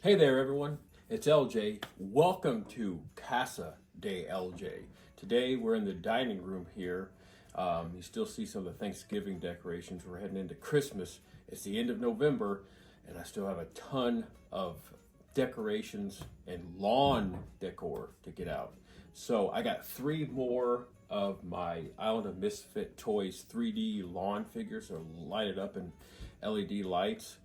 Hey there everyone, it's LJ. Welcome to Casa de LJ. Today we're in the dining room here. You still see some of the Thanksgiving decorations. We're heading into Christmas. It's the end of November and I still have a ton of decorations and lawn decor to get out. So I got 3 more of my Island of Misfit Toys 3D lawn figures that are lighted up in LED lights.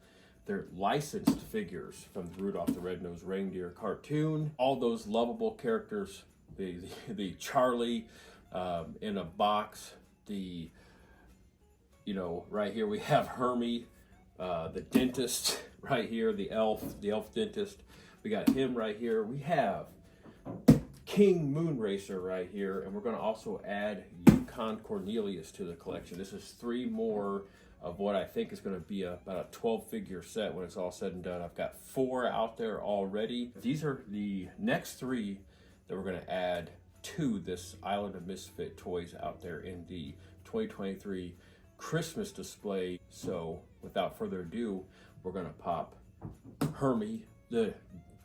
They're licensed figures from the Rudolph the Red-Nosed Reindeer cartoon. All those lovable characters, the Charlie in a box, right here we have Hermy, the dentist right here, the elf dentist. We got him right here. We have King Moonracer right here, and we're going to also add Yukon Cornelius to the collection. This is 3 more of what I think is going to be about a 12-figure set when it's all said and done. I've got 4 out there already. These are the next 3 that we're going to add to this Island of Misfit Toys out there in the 2023 Christmas display. So without further ado, we're going to pop Hermy, the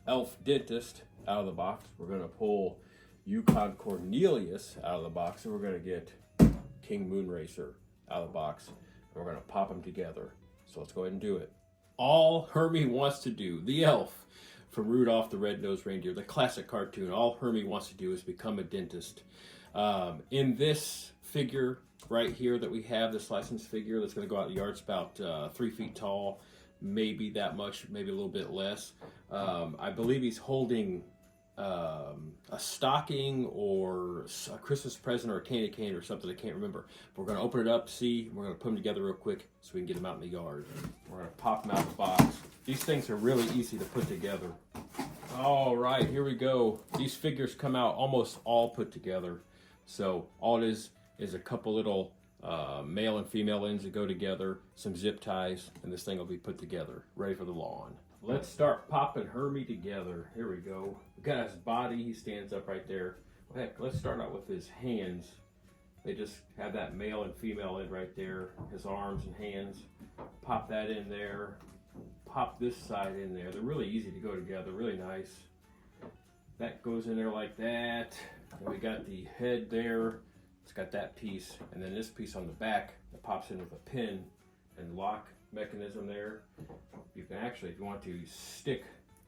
elf dentist, out of the box. We're going to pull Yukon Cornelius out of the box, and we're going to get King Moonracer out of the box. We're going to pop them together. So let's go ahead and do it. All Hermy wants to do, the elf from Rudolph the Red-Nosed Reindeer, the classic cartoon, all Hermy wants to do is become a dentist. In this figure right here that we have, this licensed figure that's going to go out in the yard, it's about 3 feet tall, maybe that much, maybe a little bit less. I believe he's holding a stocking or a Christmas present or a candy cane or something. I can't remember. We're going to open it up, see. We're going to put them together real quick so we can get them out in the yard. We're going to pop them out of the box. These things are really easy to put together. All right, here we go. These figures come out almost all put together. So all it is a couple little male and female ends that go together, some zip ties, and this thing will be put together, ready for the lawn. Let's start popping Hermy together. Here we go. We got his body. He stands up right there. Well, heck, let's start out with his hands. They just have that male and female end right there. His arms and hands. Pop that in there. Pop this side in there. They're really easy to go together. Really nice. That goes in there like that. And we got the head there. It's got that piece. And then this piece on the back that pops in with a pin and lock mechanism there. You can actually, if you want to, stick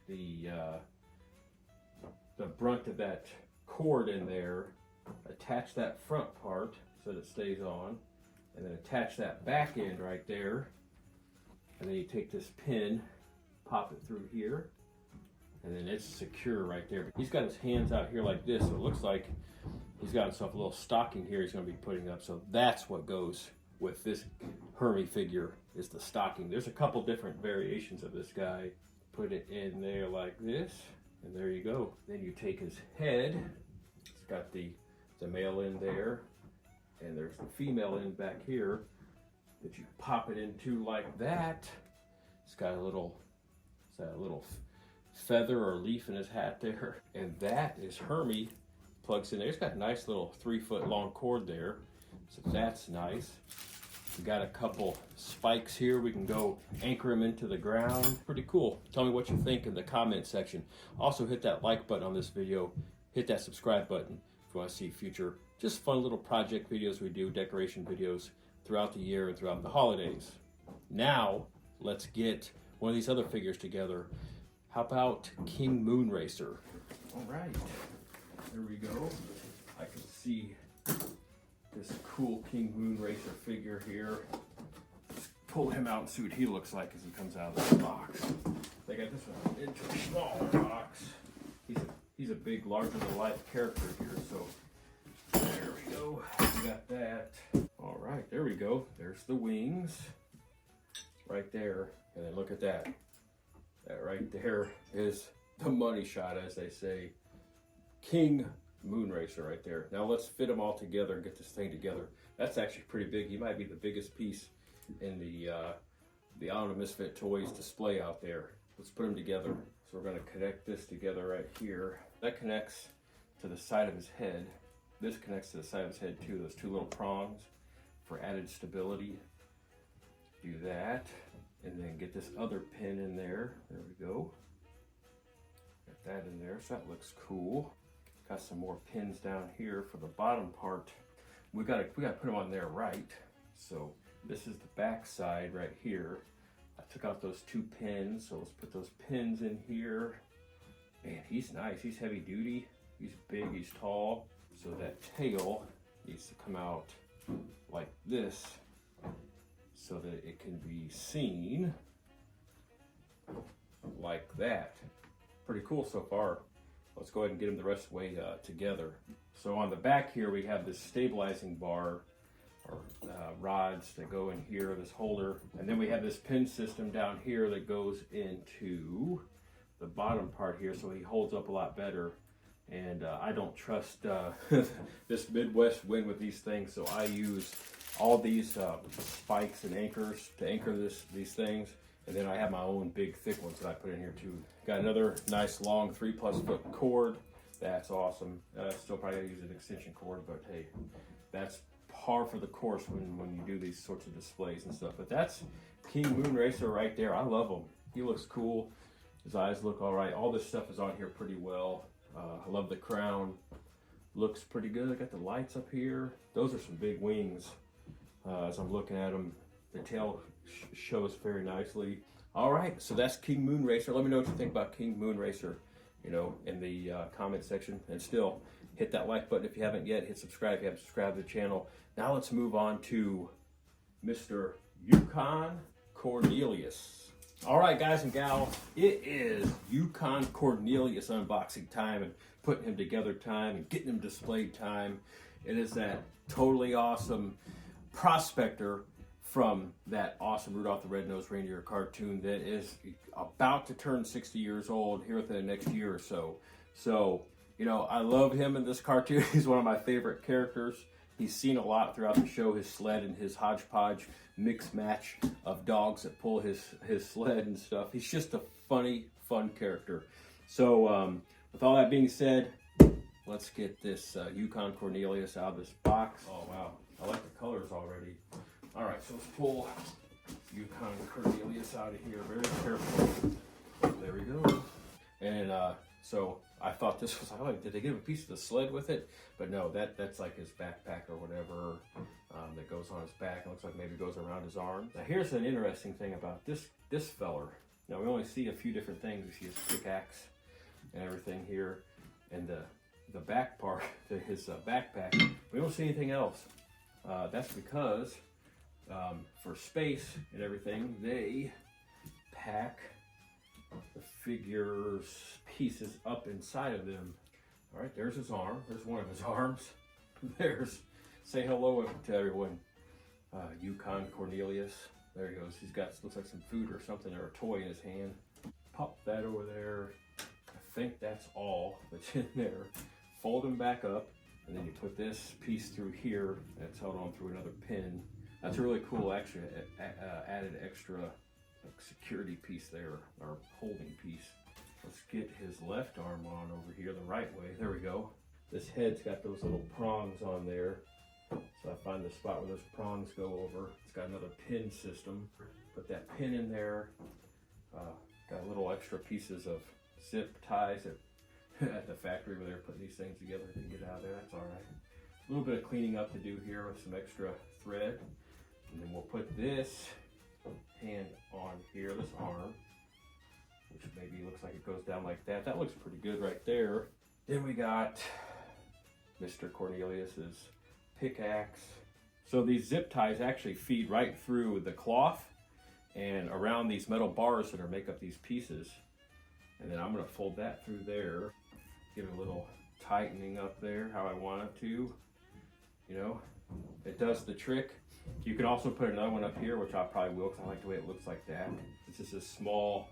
the brunt of that cord in there, attach that front part so that it stays on, and then attach that back end right there, and then you take this pin, pop it through here, and then it's secure right there. He's got his hands out here like this, so it looks like he's got himself a little stocking here he's going to be putting up, so that's what goes with this Hermy figure, is the stocking. There's a couple different variations of this guy. Put it in there like this, and there you go. Then you take his head. It's got the male end there, and there's the female end back here that you pop it into like that. It's got a little feather or leaf in his hat there, and that is Hermy. Plugs in there. It's got a nice little 3-foot long cord there, so that's nice. We got a couple spikes here. We can go anchor them into the ground. Pretty cool. Tell me what you think in the comment section. Also hit that like button on this video. Hit that subscribe button if you want to see future just fun little project videos we do, decoration videos throughout the year and throughout the holidays. Now let's get one of these other figures together. How about King Moonracer? All right, there we go. I can see this cool King Moonracer figure here. Just pull him out and see what he looks like as he comes out of the box. They got this one into a smaller box. He's a big, larger-than-life character here, so there we go. We got that. All right, there we go. There's the wings right there. And then look at that. That right there is the money shot, as they say. King Moonracer right there. Now let's fit them all together and get this thing together. That's actually pretty big. He might be the biggest piece in the Island of Misfit Toys display out there. Let's put them together. So we're going to connect this together right here. That connects to the side of his head. This connects to the side of his head too. Those 2 little prongs for added stability. Do that, and then get this other pin in there. There we go. that in there, so that looks cool. Got some more pins down here for the bottom part. We gotta put them on there right. So this is the back side right here. I took out those 2 pins, so let's put those pins in here. Man, he's nice. He's heavy duty. He's big. He's tall. So that tail needs to come out like this, so that it can be seen like that. Pretty cool so far. Let's go ahead and get them the rest of the way together. So on the back here, we have this stabilizing bar or rods that go in here, this holder. And then we have this pin system down here that goes into the bottom part here, so he holds up a lot better. And I don't trust this Midwest wind with these things, so I use all these spikes and anchors to anchor these things. And then I have my own big thick ones that I put in here too. Got another nice long 3+ foot cord. That's awesome. Still probably gotta use an extension cord, but hey, that's par for the course when you do these sorts of displays and stuff. But that's King Moonracer right there. I love him. He looks cool. His eyes look all right. All this stuff is on here pretty well. I love the crown. Looks pretty good. I got the lights up here. Those are some big wings. As I'm looking at them, the tail shows very nicely. All right, so that's King Moonracer. Let me know what you think about King Moonracer, you know, in the comment section. And still, hit that like button if you haven't yet. Hit subscribe if you haven't subscribed to the channel. Now let's move on to Mr. Yukon Cornelius. All right, guys and gals, it is Yukon Cornelius unboxing time and putting him together time and getting him displayed time. It is that totally awesome prospector from that awesome Rudolph the Red-Nosed Reindeer cartoon that is about to turn 60 years old here within the next year or so. So, you know, I love him in this cartoon. He's one of my favorite characters. He's seen a lot throughout the show, his sled and his hodgepodge mixed match of dogs that pull his sled and stuff. He's just a funny, fun character. So with all that being said, let's get this Yukon Cornelius out of this box. Oh, wow. I like the colors already. All right, so let's pull Yukon Cornelius out of here very carefully. There we go. And so I thought this was, did they give a piece of the sled with it? But no, that's like his backpack or whatever that goes on his back. It looks like maybe it goes around his arm. Now here's an interesting thing about this feller. Now we only see a few different things. We see his pickaxe and everything here, and the back part, his backpack. We don't see anything else. That's because for space and everything, they pack the figures pieces up inside of them. All right, there's his arm. There's one of his arms. There's, say hello to everyone. Yukon Cornelius. There he goes. He's got, looks like some food or something, or a toy in his hand. Pop that over there. I think that's all that's in there. Fold them back up, and then you put this piece through here. That's held on through another pin. That's a really cool, actually, added extra security piece there, or holding piece. Let's get his left arm on over here the right way. There we go. This head's got those little prongs on there. So I find the spot where those prongs go over. It's got another pin system. Put that pin in there. Got little extra pieces of zip ties at the factory where they're putting these things together. Didn't get out of there, that's all right. A little bit of cleaning up to do here with some extra thread. And then we'll put this hand on here, this arm, which maybe looks like it goes down like that. That looks pretty good right there. Then we got Mr. Cornelius's pickaxe. So these zip ties actually feed right through the cloth and around these metal bars that make up these pieces. And then I'm gonna fold that through there, give it a little tightening up there how I want it to. You know, it does the trick. You can also put another one up here, which I probably will, because I like the way it looks like that. It's just a small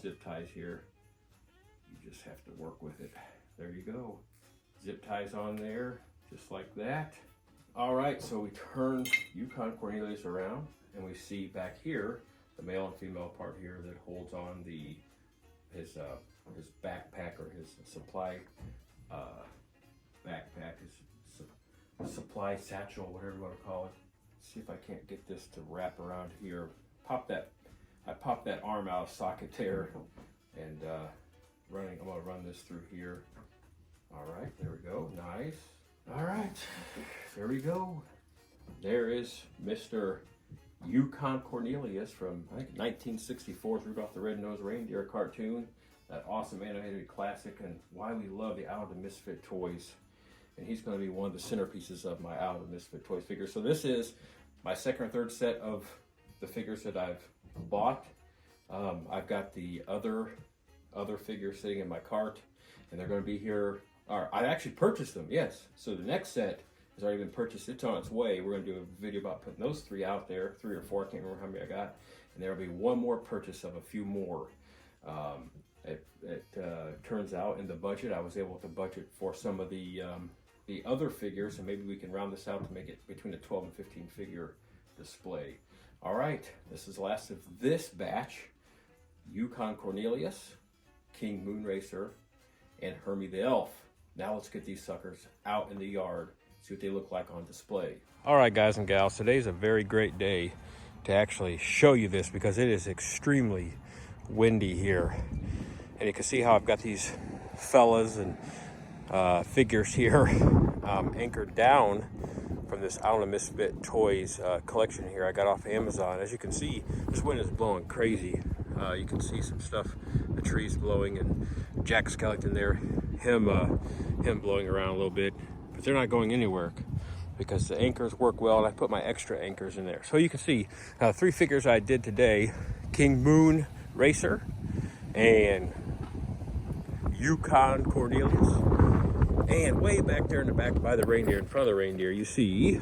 zip ties here. You just have to work with it. There you go. Zip ties on there, just like that. All right, so we turn Yukon Cornelius around, and we see back here, the male and female part here that holds on his backpack, or his supply backpack, his supply satchel, whatever you want to call it. See if I can't get this to wrap around here. I popped that arm out of socket there, and I'm gonna run this through here. All right, there we go, nice. All right, there we go. There is Mr. Yukon Cornelius from, I think, 1964's Rudolph the Red-Nosed Reindeer cartoon. That awesome animated classic, and why we love the Out of the Misfit toys. And he's going to be one of the centerpieces of my Out of the Misfit toys figures. So this is my second or third set of the figures that I've bought. I've got the other figures sitting in my cart, and they're going to be here. I actually purchased them, yes. So the next set has already been purchased. It's on its way. We're going to do a video about putting those 3 out there, 3 or 4. I can't remember how many I got. And there will be one more purchase of a few more. It turns out in the budget, I was able to budget for some of the other figures, and maybe we can round this out to make it between a 12 and 15 figure display. All right, this is the last of this batch. Yukon Cornelius, King Moonracer, and Hermy the Elf. Now let's get these suckers out in the yard, see what they look like on display. All right, guys and gals, today's a very great day to actually show you this because it is extremely windy here. And you can see how I've got these fellas and figures here anchored down from this Out of the Misfit Toys collection here I got off Amazon. As you can see, this wind is blowing crazy. You can see some stuff, the trees blowing, and Jack Skellington there, him blowing around a little bit, but they're not going anywhere because the anchors work well, and I put my extra anchors in there. So you can see 3 figures I did today: King Moonracer and Yukon Cornelius. And way back there in the back by the reindeer, in front of the reindeer, you see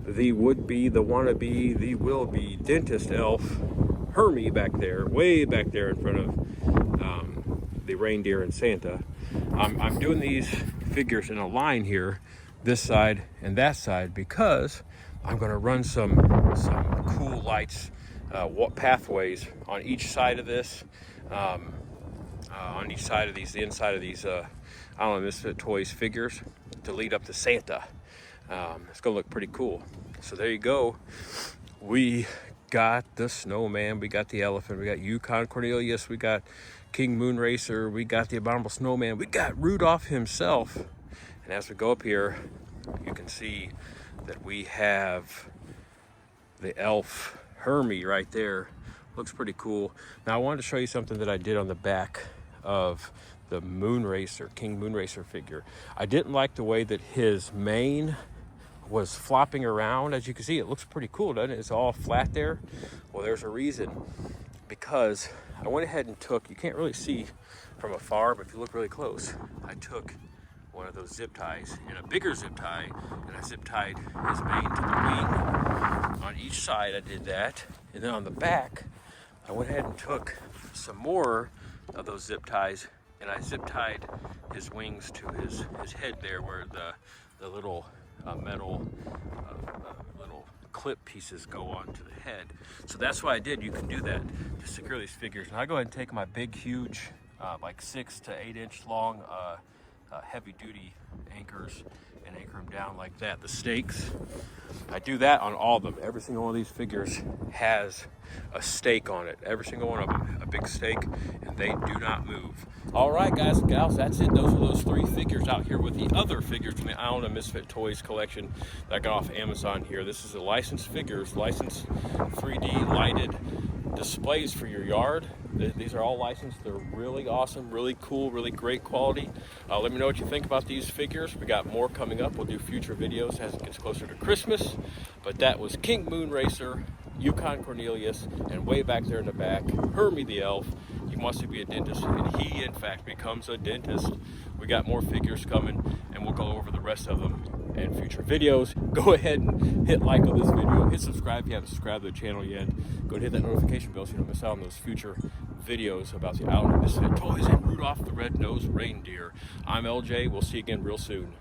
the would-be, the wannabe, the will-be dentist elf, Hermy, back there, way back there in front of the reindeer and Santa. I'm doing these figures in a line here, this side and that side, because I'm going to run some cool lights, pathways on each side of this, on each side of these, the inside of these Out of the Misfit Toys figures to lead up to Santa. It's gonna look pretty cool. So there you go. We got the snowman, we got the elephant, we got Yukon Cornelius, we got King Moonracer, we got the abominable snowman, we got Rudolph himself. And as we go up here, you can see that we have the elf Hermy right there. Looks pretty cool. Now I wanted to show you something that I did on the back of the Moonracer, King Moonracer figure. I didn't like the way that his mane was flopping around. As you can see, it looks pretty cool, doesn't it? It's all flat there. Well, there's a reason. Because I went ahead and took, you can't really see from afar, but if you look really close, I took one of those zip ties and a bigger zip tie, and I zip tied his mane to the wing. On each side I did that, and then on the back I went ahead and took some more of those zip ties, and I zip tied his wings to his head there, where the little metal little clip pieces go onto the head. So that's what I did. You can do that to secure these figures. And I go ahead and take my big, huge, like 6 to 8 inch long heavy duty anchors and anchor them down like that. The stakes, I do that on all of them. Every single one of these figures has a stake on it. Every single one of them, a big stake, and they do not move. All right, guys and gals, that's it. Those are those 3 figures out here with the other figures from the Out of the Misfit Toys collection that I got off Amazon here. This is the licensed figures, licensed 3D lighted displays for your yard. These are all licensed. They're really awesome, really cool, really great quality. Let me know what you think about these figures. We got more coming up. We'll do future videos as it gets closer to Christmas. But that was King Moonracer, Yukon Cornelius, and way back there in the back, Hermy the Elf. He wants to be a dentist, and he in fact becomes a dentist. We got more figures coming, and we'll go over the rest of them in future videos. Go ahead and hit like on this video, hit subscribe if you haven't subscribed to the channel yet. Go and hit that notification bell so you don't miss out on those future videos about the Out of the Misfit Toys and Rudolph the Red-Nosed Reindeer. I'm LJ. We'll see you again real soon.